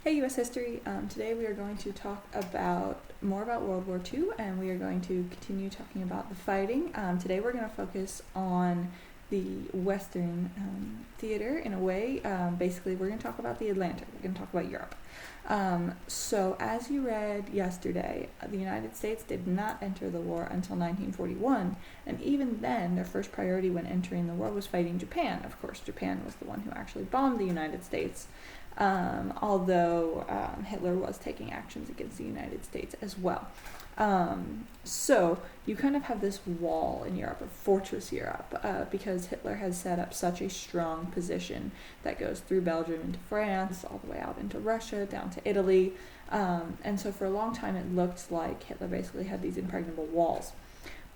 Hey, U.S. History. Today we are going to talk more about World War II, and we are going to continue talking about the fighting. Today we're going to focus on the Western theater in a way. Basically, we're going to talk about the Atlantic. We're going to talk about Europe. So as you read yesterday, the United States did not enter the war until 1941, and even then, their first priority when entering the war was fighting Japan. Of course, Japan was the one who actually bombed the United States. Although Hitler was taking actions against the United States as well. So you kind of have this wall in Europe, a fortress Europe, because Hitler has set up such a strong position that goes through Belgium into France, all the way out into Russia, down to Italy. And so for a long time it looked like Hitler basically had these impregnable walls.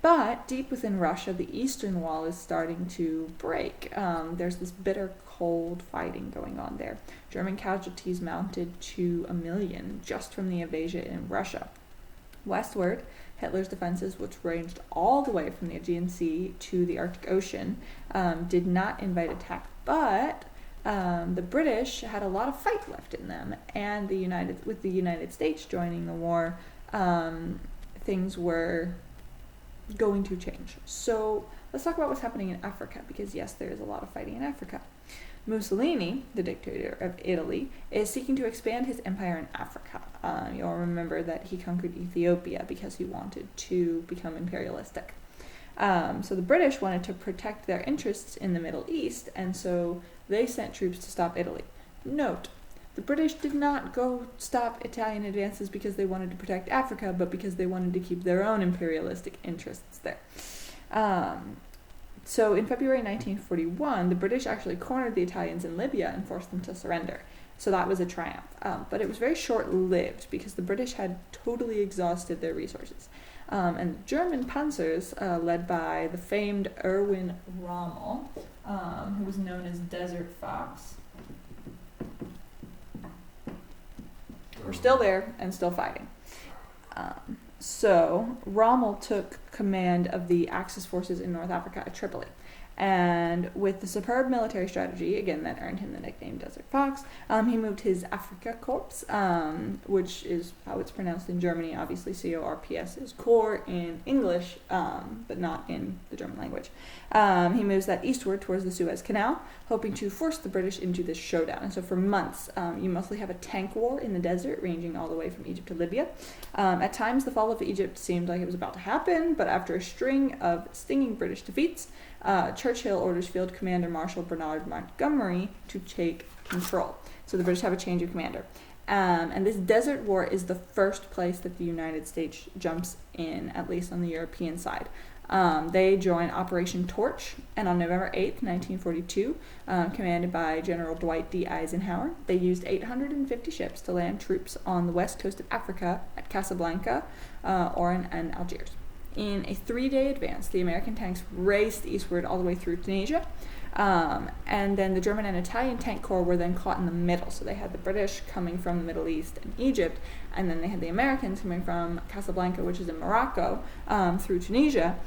But deep within Russia, the eastern wall is starting to break. There's this bitter cold fighting going on there. German casualties mounted to 1 million just from the invasion in Russia. Westward, Hitler's defenses, which ranged all the way from the Aegean Sea to the Arctic Ocean, did not invite attack, but the British had a lot of fight left in them, and with the United States joining the war, things were going to change. So let's talk about what's happening in Africa, because yes, there is a lot of fighting in Africa. Mussolini, the dictator of Italy, is seeking to expand his empire in Africa. You'll remember that he conquered Ethiopia because he wanted to become imperialistic. So the British wanted to protect their interests in the Middle East, and so they sent troops to stop Italy. Note, the British did not go stop Italian advances because they wanted to protect Africa, but because they wanted to keep their own imperialistic interests there. So in February 1941, the British actually cornered the Italians in Libya and forced them to surrender. So that was a triumph. But it was very short-lived because the British had totally exhausted their resources. And the German panzers, led by the famed Erwin Rommel, who was known as Desert Fox, were still there and still fighting. So Rommel took command of the Axis forces in North Africa at Tripoli. And with the superb military strategy, again, that earned him the nickname Desert Fox, he moved his Afrika Korps, which is how it's pronounced in Germany. Obviously, CORPS is Corps in English, but not in the German language. He moves that eastward towards the Suez Canal, hoping to force the British into this showdown. And so for months, you mostly have a tank war in the desert, ranging all the way from Egypt to Libya. At times, the fall of Egypt seemed like it was about to happen, but after a string of stinging British defeats, Churchill orders Field Commander Marshal Bernard Montgomery to take control. So the British have a change of commander. And this desert war is the first place that the United States jumps in, at least on the European side. They join Operation Torch, and on November 8th, 1942, commanded by General Dwight D. Eisenhower, they used 850 ships to land troops on the west coast of Africa at Casablanca, Oran, and Algiers. In a 3-day advance, the American tanks raced eastward all the way through Tunisia, and then the German and Italian tank corps were then caught in the middle. So they had the British coming from the Middle East and Egypt, and then they had the Americans coming from Casablanca, which is in Morocco, through Tunisia.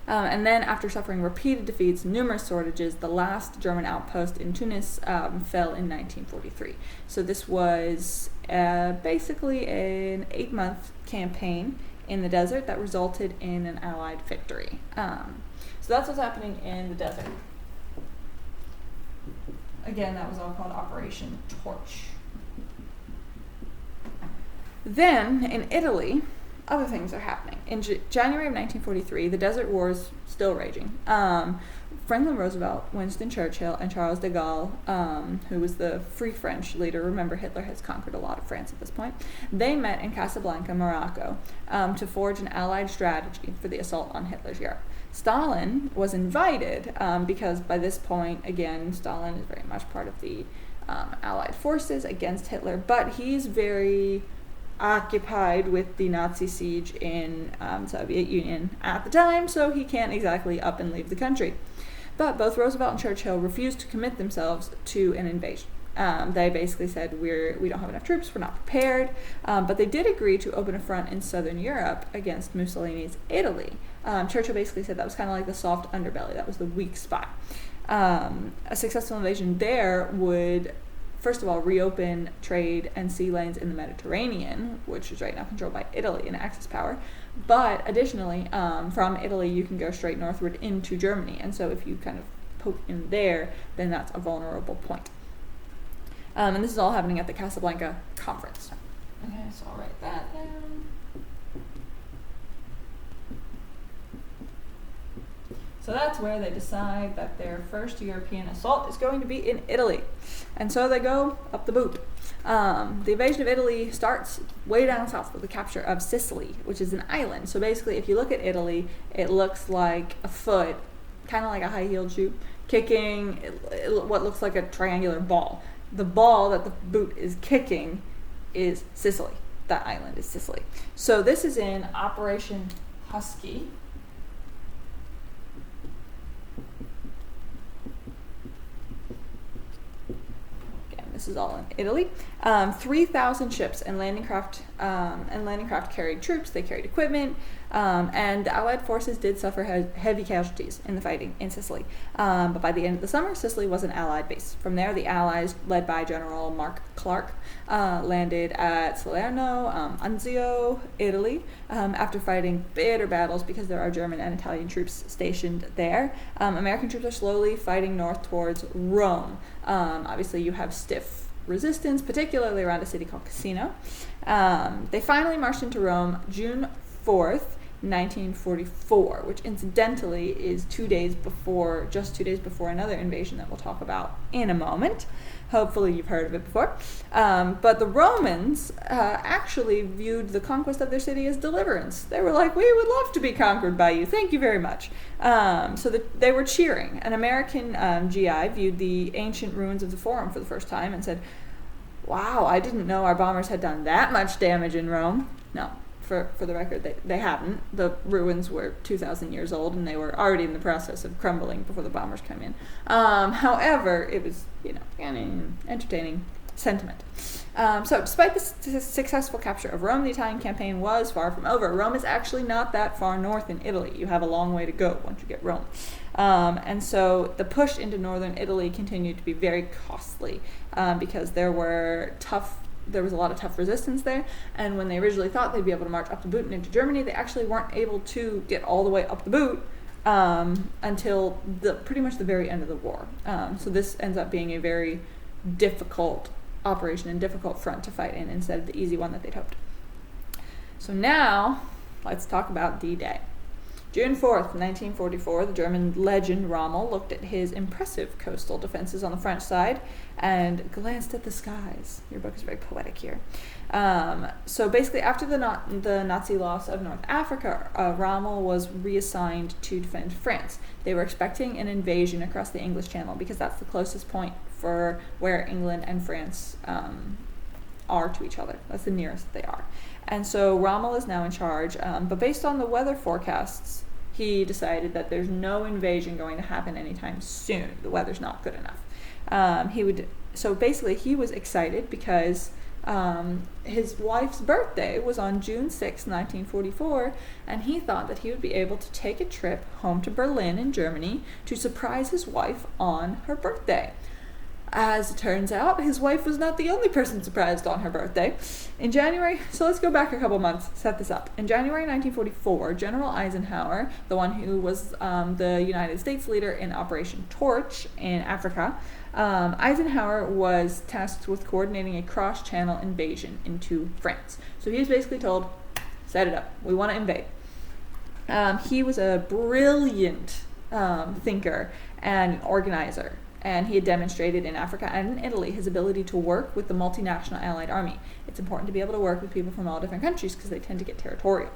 And then after suffering repeated defeats, numerous shortages, the last German outpost in Tunis fell in 1943. So this was basically an 8-month campaign in the desert that resulted in an Allied victory. So that's what's happening in the desert. Again, that was all called Operation Torch. Then, in Italy, other things are happening. In January of 1943, the Desert War is still raging. Franklin Roosevelt, Winston Churchill, and Charles de Gaulle, who was the Free French leader — remember, Hitler has conquered a lot of France at this point — they met in Casablanca, Morocco, to forge an Allied strategy for the assault on Hitler's Europe. Stalin was invited because by this point, again, Stalin is very much part of the Allied forces against Hitler, but he's very occupied with the Nazi siege in Soviet Union at the time, so he can't exactly up and leave the country. But both Roosevelt and Churchill refused to commit themselves to an invasion. They basically said, we don't have enough troops, we're not prepared, but they did agree to open a front in southern Europe against Mussolini's Italy. Churchill basically said that was kind of like the soft underbelly, that was the weak spot. A successful invasion there would first of all, reopen trade and sea lanes in the Mediterranean, which is right now controlled by Italy and Axis power. But additionally, from Italy, you can go straight northward into Germany. And so if you kind of poke in there, then that's a vulnerable point. And this is all happening at the Casablanca Conference. Okay, so I'll write that down. So that's where they decide that their first European assault is going to be in Italy. And so they go up the boot. The invasion of Italy starts way down south with the capture of Sicily, which is an island. So basically, if you look at Italy, it looks like a foot, kind of like a high-heeled shoe, kicking what looks like a triangular ball. The ball that the boot is kicking is Sicily. That island is Sicily. So this is in Operation Husky. This is all in Italy. 3,000 ships and landing craft carried troops. They carried equipment, and the Allied forces did suffer heavy casualties in the fighting in Sicily. But by the end of the summer, Sicily was an Allied base. From there, the Allies, led by General Mark Clark, landed at Salerno, Anzio, Italy, after fighting bitter battles because there are German and Italian troops stationed there. American troops are slowly fighting north towards Rome. Obviously, you have stiff resistance, particularly around a city called Cassino. They finally marched into Rome June 4th, 1944, which incidentally is just 2 days before another invasion that we'll talk about in a moment. Hopefully you've heard of it before. But the Romans actually viewed the conquest of their city as deliverance. They were like, we would love to be conquered by you. Thank you very much. So they were cheering. An American GI viewed the ancient ruins of the Forum for the first time and said, wow, I didn't know our bombers had done that much damage in Rome. No. For the record, they hadn't. The ruins were 2,000 years old, and they were already in the process of crumbling before the bombers came in. However, it was, an entertaining sentiment. So despite the successful capture of Rome, the Italian campaign was far from over. Rome is actually not that far north in Italy. You have a long way to go once you get Rome. And so the push into northern Italy continued to be very costly because there was a lot of tough resistance there, and when they originally thought they'd be able to march up the boot and into Germany, they actually weren't able to get all the way up the boot until pretty much the very end of the war. So this ends up being a very difficult operation and difficult front to fight in instead of the easy one that they'd hoped. So now, let's talk about D-Day. June 4th, 1944, the German legend Rommel looked at his impressive coastal defenses on the French side and glanced at the skies. Your book is very poetic here. So basically, after the Nazi loss of North Africa, Rommel was reassigned to defend France. They were expecting an invasion across the English Channel because that's the closest point for where England and France are to each other. That's the nearest they are. And so Rommel is now in charge, but based on the weather forecasts, he decided that there's no invasion going to happen anytime soon. The weather's not good enough. So basically he was excited because his wife's birthday was on June 6, 1944, and he thought that he would be able to take a trip home to Berlin in Germany to surprise his wife on her birthday. As it turns out, his wife was not the only person surprised on her birthday. In January, so let's go back a couple months, set this up. In January 1944, General Eisenhower, the one who was the United States leader in Operation Torch in Africa, Eisenhower was tasked with coordinating a cross-channel invasion into France. So he was basically told, set it up, we want to invade. He was a brilliant thinker and organizer. And he had demonstrated in Africa and in Italy his ability to work with the multinational Allied army. It's important to be able to work with people from all different countries because they tend to get territorial.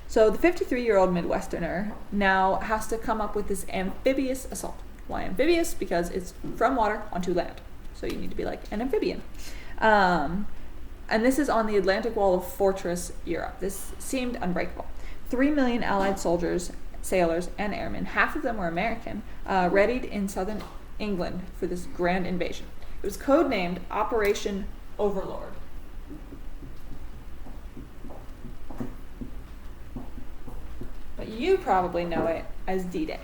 So the 53-year-old Midwesterner now has to come up with this amphibious assault. Why amphibious? Because it's from water onto land. So you need to be like an amphibian. And this is on the Atlantic Wall of Fortress Europe. This seemed unbreakable. 3 million Allied soldiers, sailors, and airmen, half of them were American, readied in southern England for this grand invasion. It was codenamed Operation Overlord. But you probably know it as D-Day.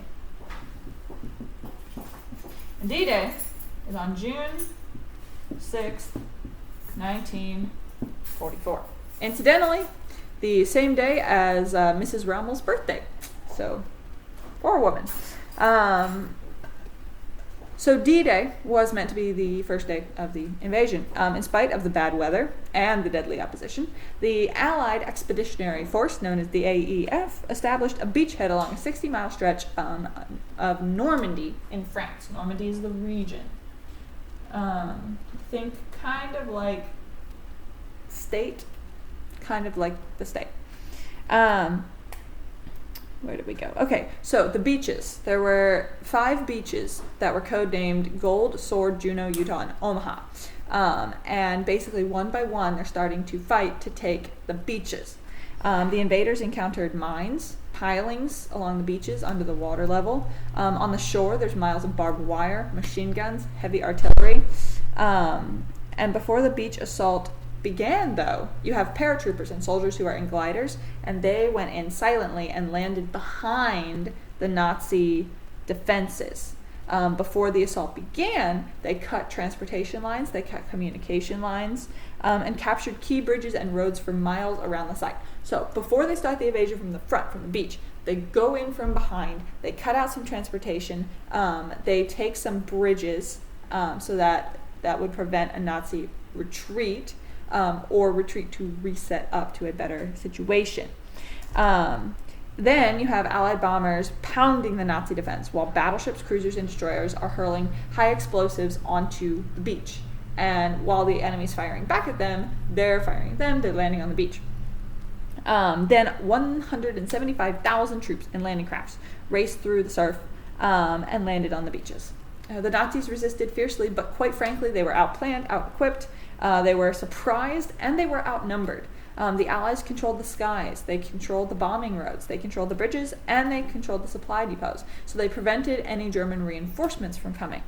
And D-Day is on June 6th, 1944. Incidentally, the same day as Mrs. Rommel's birthday. So, poor woman. So D-Day was meant to be the first day of the invasion. In spite of the bad weather and the deadly opposition, the Allied Expeditionary Force, known as the AEF, established a beachhead along a 60-mile stretch of Normandy in France. Normandy is the region. Think kind of like state, kind of like the state. Where did we go? Okay, so the beaches. There were 5 beaches that were codenamed Gold, Sword, Juno, Utah, and Omaha. And basically, one by one, they're starting to fight to take the beaches. The invaders encountered mines, pilings along the beaches under the water level. On the shore, there's miles of barbed wire, machine guns, heavy artillery. And before the beach assault began, though, you have paratroopers and soldiers who are in gliders, and they went in silently and landed behind the Nazi defenses. Before the assault began, they cut transportation lines, they cut communication lines, and captured key bridges and roads for miles around the site. So before they start the invasion from the front, from the beach, they go in from behind, they cut out some transportation, they take some bridges so that would prevent a Nazi retreat, or retreat to reset up to a better situation. Then you have Allied bombers pounding the Nazi defense, while battleships, cruisers, and destroyers are hurling high explosives onto the beach. And while the enemy's firing back at them, they're firing at them, they're landing on the beach. Then 175,000 troops in landing crafts raced through the surf and landed on the beaches. The Nazis resisted fiercely, but quite frankly, they were outplanned, out-equipped, they were surprised, and they were outnumbered. The Allies controlled the skies, they controlled the bombing roads, they controlled the bridges, and they controlled the supply depots. So they prevented any German reinforcements from coming.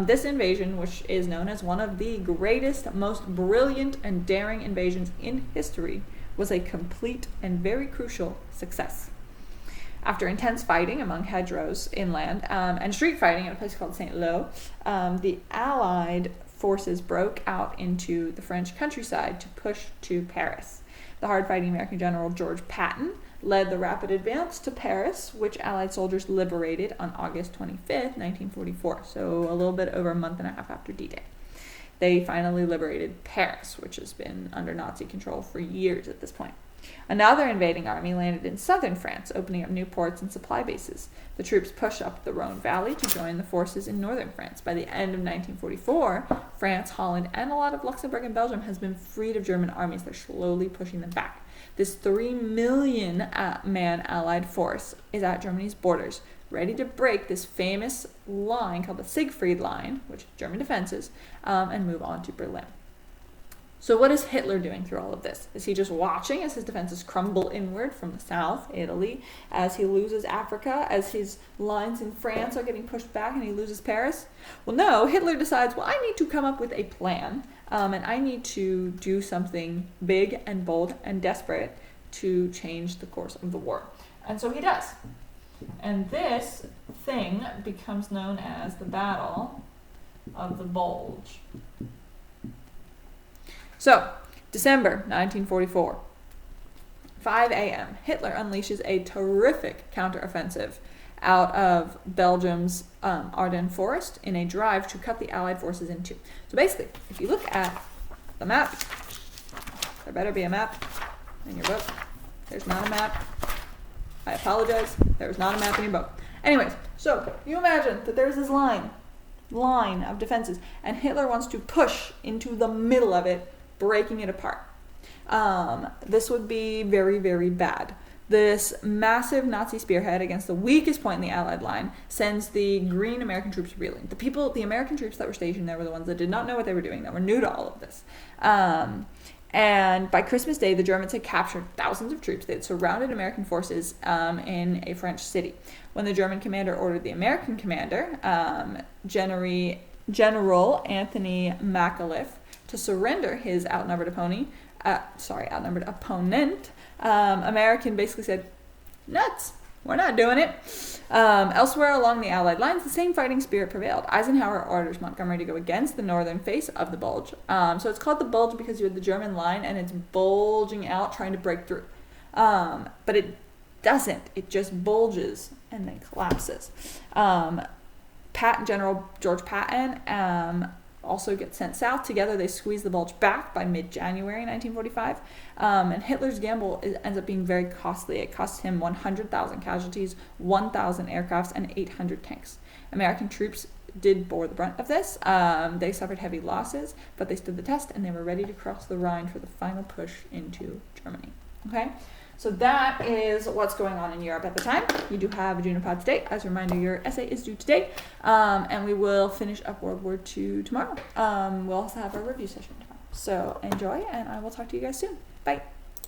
This invasion, which is known as one of the greatest, most brilliant, and daring invasions in history, was a complete and very crucial success. After intense fighting among hedgerows inland and street fighting at a place called Saint-Lô, the Allied forces broke out into the French countryside to push to Paris. The hard-fighting American general George Patton led the rapid advance to Paris, which Allied soldiers liberated on August 25th, 1944, so a little bit over a month and a half after D-Day. They finally liberated Paris, which has been under Nazi control for years at this point. Another invading army landed in southern France, opening up new ports and supply bases. The troops pushed up the Rhone Valley to join the forces in northern France. By the end of 1944, France, Holland, and a lot of Luxembourg and Belgium has been freed of German armies. They're slowly pushing them back. This 3 million man Allied force is at Germany's borders, ready to break this famous line called the Siegfried Line, which is German defenses, and move on to Berlin. So what is Hitler doing through all of this? Is he just watching as his defenses crumble inward from the south, Italy, as he loses Africa, as his lines in France are getting pushed back and he loses Paris? Well, no, Hitler decides, well, I need to come up with a plan, and I need to do something big and bold and desperate to change the course of the war. And so he does. And this thing becomes known as the Battle of the Bulge. So, December 1944, 5 a.m., Hitler unleashes a terrific counteroffensive out of Belgium's Ardennes forest in a drive to cut the Allied forces in two. So basically, if you look at the map, there better be a map in your book. There's not a map. I apologize. There's not a map in your book. Anyways, so you imagine that there's this line of defenses, and Hitler wants to push into the middle of it, breaking it apart. This would be very, very bad. This massive Nazi spearhead against the weakest point in the Allied line sends the green American troops reeling. The American troops that were stationed there were the ones that did not know what they were doing, that were new to all of this. And by Christmas Day, the Germans had captured thousands of troops. They had surrounded American forces in a French city. When the German commander ordered the American commander, General Anthony McAuliffe, to surrender his outnumbered opponent, American basically said, nuts, We're not doing it. Elsewhere along the Allied lines, the same fighting spirit prevailed. Eisenhower orders Montgomery to go against the northern face of the Bulge. So it's called the Bulge because you had the German line and it's bulging out trying to break through. But it doesn't. It just bulges and then collapses. General George Patton also gets sent south. Together they squeeze the Bulge back by mid-January 1945. And Hitler's gamble ends up being very costly. It cost him 100,000 casualties, 1,000 aircrafts, and 800 tanks. American troops did bore the brunt of this. They suffered heavy losses, but they stood the test and they were ready to cross the Rhine for the final push into Germany. Okay? So that is what's going on in Europe at the time. You do have a Junipod today. As a reminder, your essay is due today. And we will finish up World War II tomorrow. We'll also have our review session tomorrow. So enjoy, and I will talk to you guys soon. Bye.